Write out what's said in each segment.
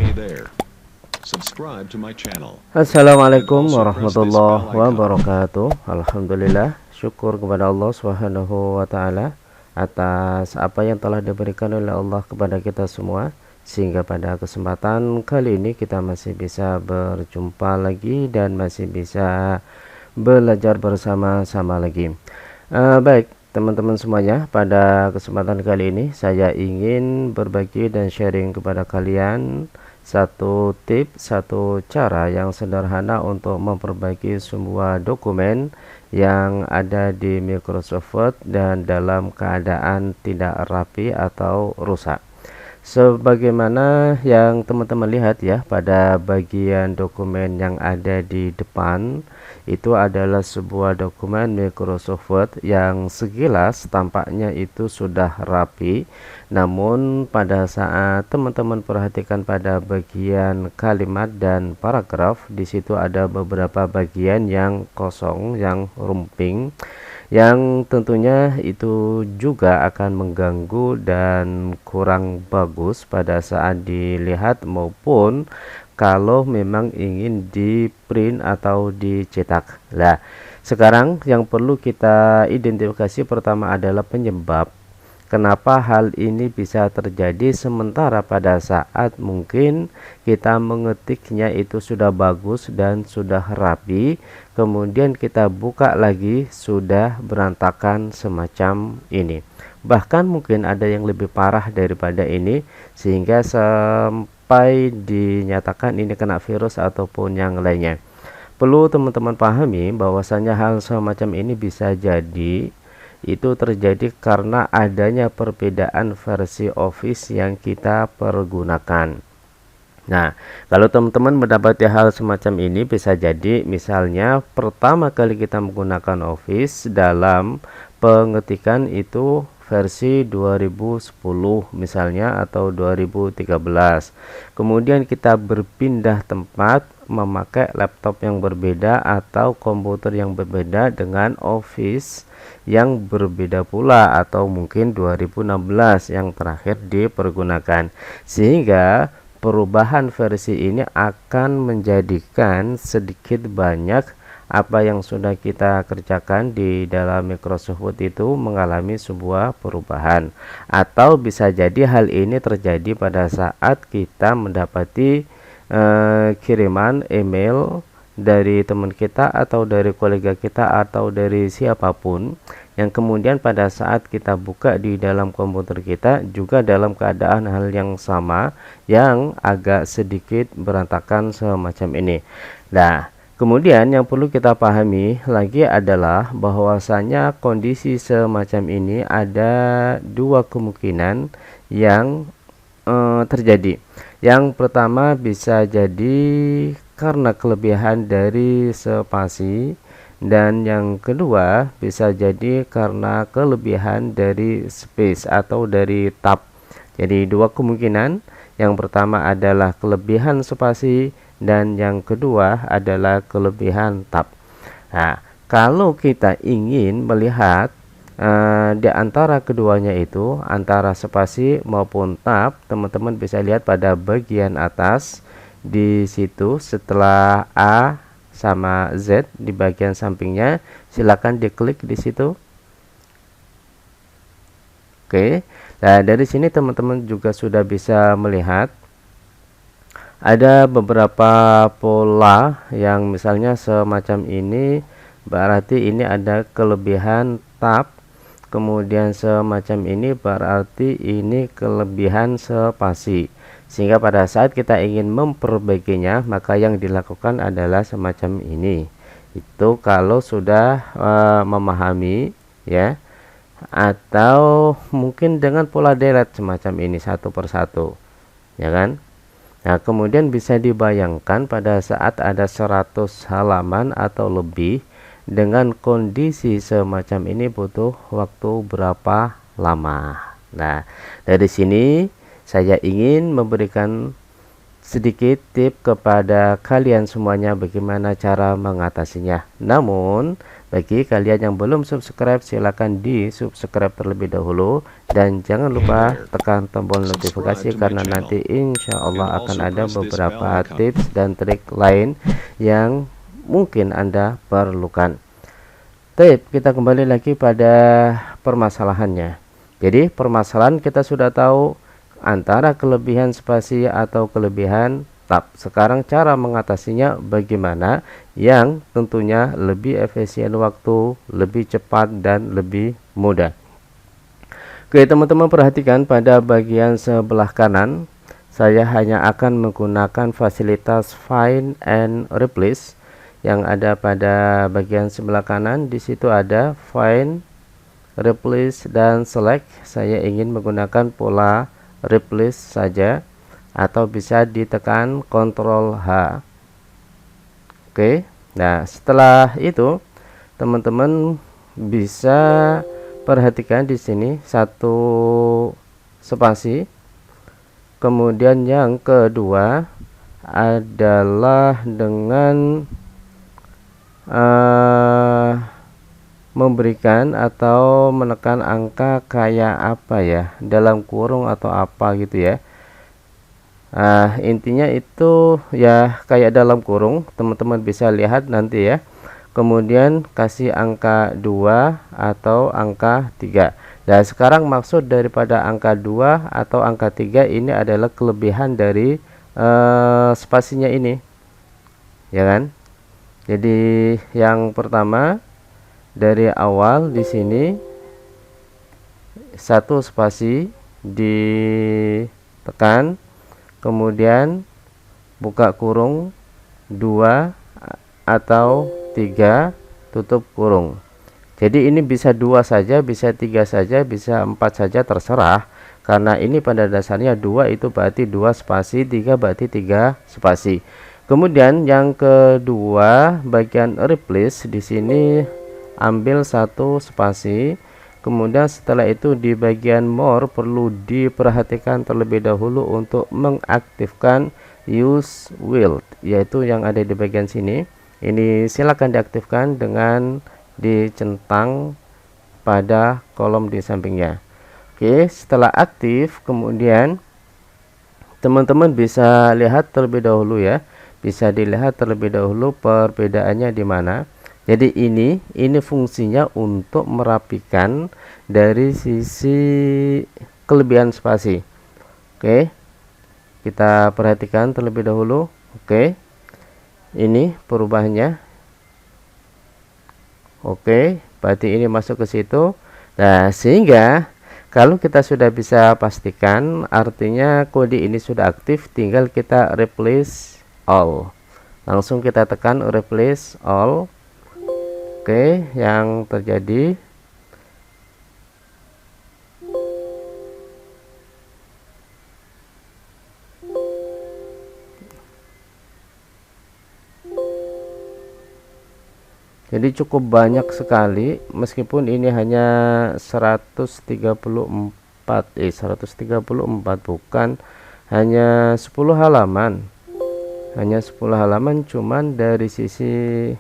Hey there. Subscribe to my channel. Assalamualaikum warahmatullahi wabarakatuh. Alhamdulillah, syukur kepada Allah Subhanahu wa taala atas apa yang telah diberikan oleh Allah kepada kita semua, sehingga pada kesempatan kali ini kita masih bisa berjumpa lagi dan masih bisa belajar bersama-sama lagi. Baik teman-teman semuanya, pada kesempatan kali ini saya ingin berbagi dan sharing kepada kalian satu tips, satu cara yang sederhana untuk memperbaiki semua dokumen yang ada di Microsoft Word dan dalam keadaan tidak rapi atau rusak. Sebagaimana yang teman-teman lihat ya, pada bagian dokumen yang ada di depan itu adalah sebuah dokumen Microsoft Word yang sekilas tampaknya itu sudah rapi, namun pada saat teman-teman perhatikan pada bagian kalimat dan paragraf, di situ ada beberapa bagian yang kosong, yang rumping, yang tentunya itu juga akan mengganggu dan kurang bagus pada saat dilihat maupun kalau memang ingin di print atau dicetak. Nah, sekarang yang perlu kita identifikasi pertama adalah penyebab kenapa hal ini bisa terjadi, sementara pada saat mungkin kita mengetiknya itu sudah bagus dan sudah rapi, kemudian kita buka lagi sudah berantakan semacam ini. Bahkan mungkin ada yang lebih parah daripada ini, sehingga sampai dinyatakan ini kena virus ataupun yang lainnya. Perlu teman-teman pahami bahwasanya hal semacam ini bisa jadi itu terjadi karena adanya perbedaan versi Office yang kita pergunakan. Nah, kalau teman-teman mendapati hal semacam ini, bisa jadi misalnya pertama kali kita menggunakan Office dalam pengetikan itu versi 2010 misalnya atau 2013. Kemudian kita berpindah tempat memakai laptop yang berbeda atau komputer yang berbeda dengan Office yang berbeda pula, atau mungkin 2016 yang terakhir dipergunakan, sehingga perubahan versi ini akan menjadikan sedikit banyak apa yang sudah kita kerjakan di dalam Microsoft Word itu mengalami sebuah perubahan. Atau bisa jadi hal ini terjadi pada saat kita mendapati kiriman email dari teman kita atau dari kolega kita atau dari siapapun, yang kemudian pada saat kita buka di dalam komputer kita juga dalam keadaan hal yang sama, yang agak sedikit berantakan semacam ini. Nah, kemudian yang perlu kita pahami lagi adalah bahwasanya kondisi semacam ini ada dua kemungkinan yang terjadi. Yang pertama bisa jadi karena kelebihan dari spasi, dan yang kedua bisa jadi karena kelebihan dari space atau dari tab. Jadi dua kemungkinan, yang pertama adalah kelebihan spasi dan yang kedua adalah kelebihan tab. Nah, kalau kita ingin melihat di antara keduanya itu, antara spasi maupun tab, teman-teman bisa lihat pada bagian atas. Di situ setelah A sama Z di bagian sampingnya, silakan diklik di situ. Oke. Nah, dari sini teman-teman juga sudah bisa melihat ada beberapa pola yang misalnya semacam ini, berarti ini ada kelebihan tab. Kemudian semacam ini berarti ini kelebihan spasi. Sehingga pada saat kita ingin memperbaikinya, maka yang dilakukan adalah semacam ini. Itu kalau sudah memahami ya, atau mungkin dengan pola deret semacam ini satu persatu, ya kan? Nah, kemudian bisa dibayangkan pada saat ada 100 halaman atau lebih dengan kondisi semacam ini butuh waktu berapa lama. Nah, dari sini saya ingin memberikan sedikit tips kepada kalian semuanya bagaimana cara mengatasinya. Namun Bagi kalian yang belum subscribe, silakan di subscribe terlebih dahulu, dan jangan lupa tekan tombol notifikasi karena nanti insya Allah akan ada beberapa tips dan trik lain yang mungkin Anda perlukan. Kita kembali lagi pada permasalahannya. Jadi permasalahan kita sudah tahu antara kelebihan spasi atau kelebihan tab. Sekarang cara mengatasinya bagaimana yang tentunya lebih efisien waktu, lebih cepat, dan lebih mudah. Oke teman-teman, perhatikan pada bagian sebelah kanan. Saya hanya akan menggunakan fasilitas find and replace yang ada pada bagian sebelah kanan. Di situ ada find, replace, dan select. Saya ingin menggunakan pola replace saja, atau bisa ditekan Ctrl H. Oke, nah setelah itu teman-teman bisa perhatikan di sini satu spasi. Kemudian yang kedua adalah dengan memberikan atau menekan angka kayak apa ya, dalam kurung atau apa gitu ya. Intinya itu ya kayak dalam kurung, teman-teman bisa lihat nanti ya. Kemudian kasih angka 2 atau angka 3. Nah sekarang maksud daripada angka 2 atau angka 3 ini adalah kelebihan dari spasinya ini, ya kan. Jadi yang pertama dari awal di sini satu spasi ditekan, kemudian buka kurung 2 atau 3 tutup kurung. Jadi ini bisa 2 saja, bisa 3 saja, bisa 4 saja, terserah, karena ini pada dasarnya 2 itu berarti 2 spasi, 3 berarti 3 spasi. Kemudian yang kedua bagian replace, di sini ambil satu spasi. Kemudian setelah itu di bagian more perlu diperhatikan terlebih dahulu untuk mengaktifkan use wild, yaitu yang ada di bagian sini. Ini silakan diaktifkan dengan dicentang pada kolom di sampingnya. Oke, setelah aktif kemudian teman-teman bisa lihat terlebih dahulu ya. Bisa dilihat terlebih dahulu perbedaannya di mana. Jadi ini fungsinya untuk merapikan dari sisi kelebihan spasi. Oke, kita perhatikan terlebih dahulu. Oke, ini perubahannya. Oke, berarti ini masuk ke situ. Nah sehingga kalau kita sudah bisa pastikan, artinya kode ini sudah aktif, tinggal kita replace all. Langsung kita tekan replace all. Oke, yang terjadi jadi cukup banyak sekali, meskipun ini hanya 134 bukan hanya 10 halaman. Hanya 10 halaman, cuman dari sisi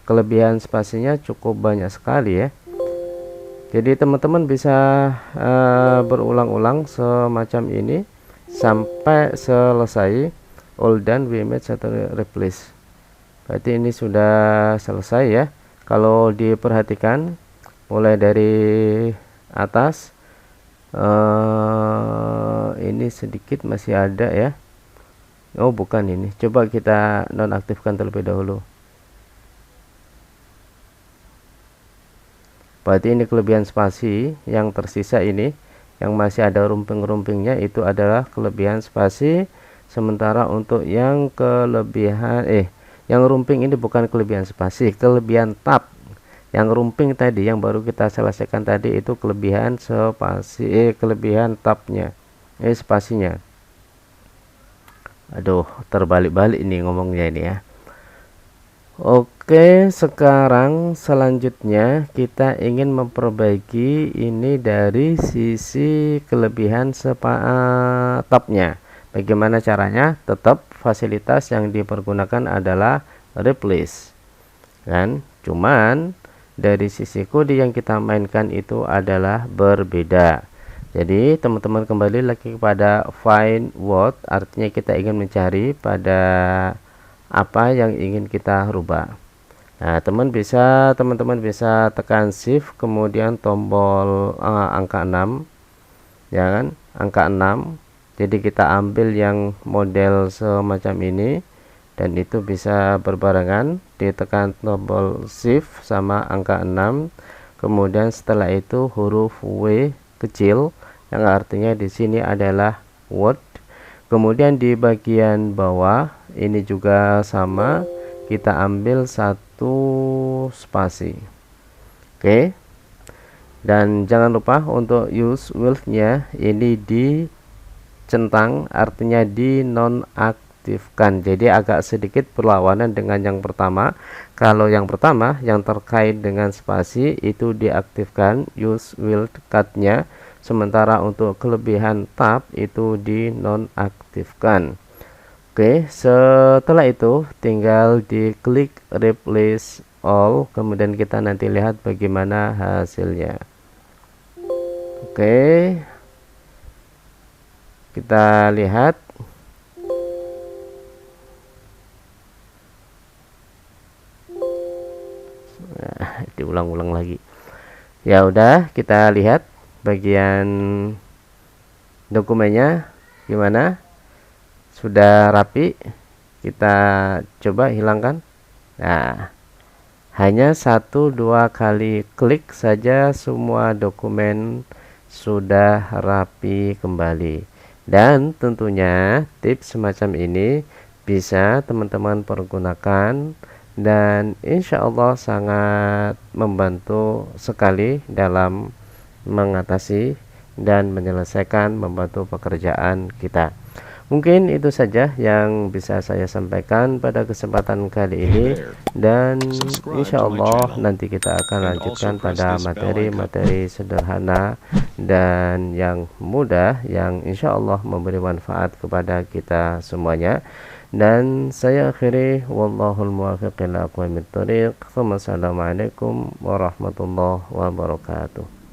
kelebihan spasinya cukup banyak sekali ya. Jadi teman-teman bisa berulang-ulang semacam ini sampai selesai all done we match atau replace. Berarti ini sudah selesai ya. Kalau diperhatikan mulai dari atas, ini sedikit masih ada ya. Oh bukan, ini coba kita nonaktifkan terlebih dahulu. Berarti ini kelebihan spasi, yang tersisa ini yang masih ada rumping-rumpingnya itu adalah kelebihan spasi. Sementara untuk yang kelebihan yang rumping ini bukan kelebihan spasi, kelebihan tab. Yang rumping tadi yang baru kita selesaikan tadi itu kelebihan spasi, kelebihan tabnya, spasinya. Aduh, terbalik-balik ini ngomongnya ini ya. Oke, sekarang selanjutnya kita ingin memperbaiki ini dari sisi kelebihan tabnya. Bagaimana caranya? Tetap fasilitas yang dipergunakan adalah replace. kan? Cuman dari sisi kode yang kita mainkan itu adalah berbeda. Jadi teman-teman kembali lagi kepada find word, artinya kita ingin mencari pada apa yang ingin kita rubah. Nah, teman-teman bisa tekan shift kemudian tombol angka 6, ya kan? Angka 6. Jadi kita ambil yang model semacam ini dan itu bisa berbarengan, ditekan tombol shift sama angka 6. Kemudian setelah itu huruf W kecil yang artinya di sini adalah word. Kemudian di bagian bawah ini juga sama, kita ambil satu spasi. Oke. Dan jangan lupa untuk use will-nya ini dicentang, artinya di nonaktifkan. Jadi agak sedikit berlawanan dengan yang pertama. Kalau yang pertama yang terkait dengan spasi itu diaktifkan use will cut-nya, sementara untuk kelebihan tab itu dinonaktifkan. Oke, setelah itu tinggal diklik replace all, kemudian kita nanti lihat bagaimana hasilnya. Oke, kita lihat. Nah, diulang-ulang lagi. Ya udah, kita lihat bagian dokumennya gimana. Sudah rapi, kita coba hilangkan. Nah, hanya 1-2 kali klik saja semua dokumen sudah rapi kembali. Dan tentunya tips semacam ini bisa teman-teman pergunakan dan insya Allah sangat membantu sekali dalam mengatasi dan menyelesaikan, membantu pekerjaan kita. Mungkin itu saja yang bisa saya sampaikan pada kesempatan kali ini, dan insya Allah nanti kita akan lanjutkan pada materi-materi sederhana dan yang mudah yang insya Allah memberi manfaat kepada kita semuanya. Dan saya akhiri, wallahul muwaffiq ila aqwamit thoriq. Wassalamualaikum warahmatullahi wabarakatuh.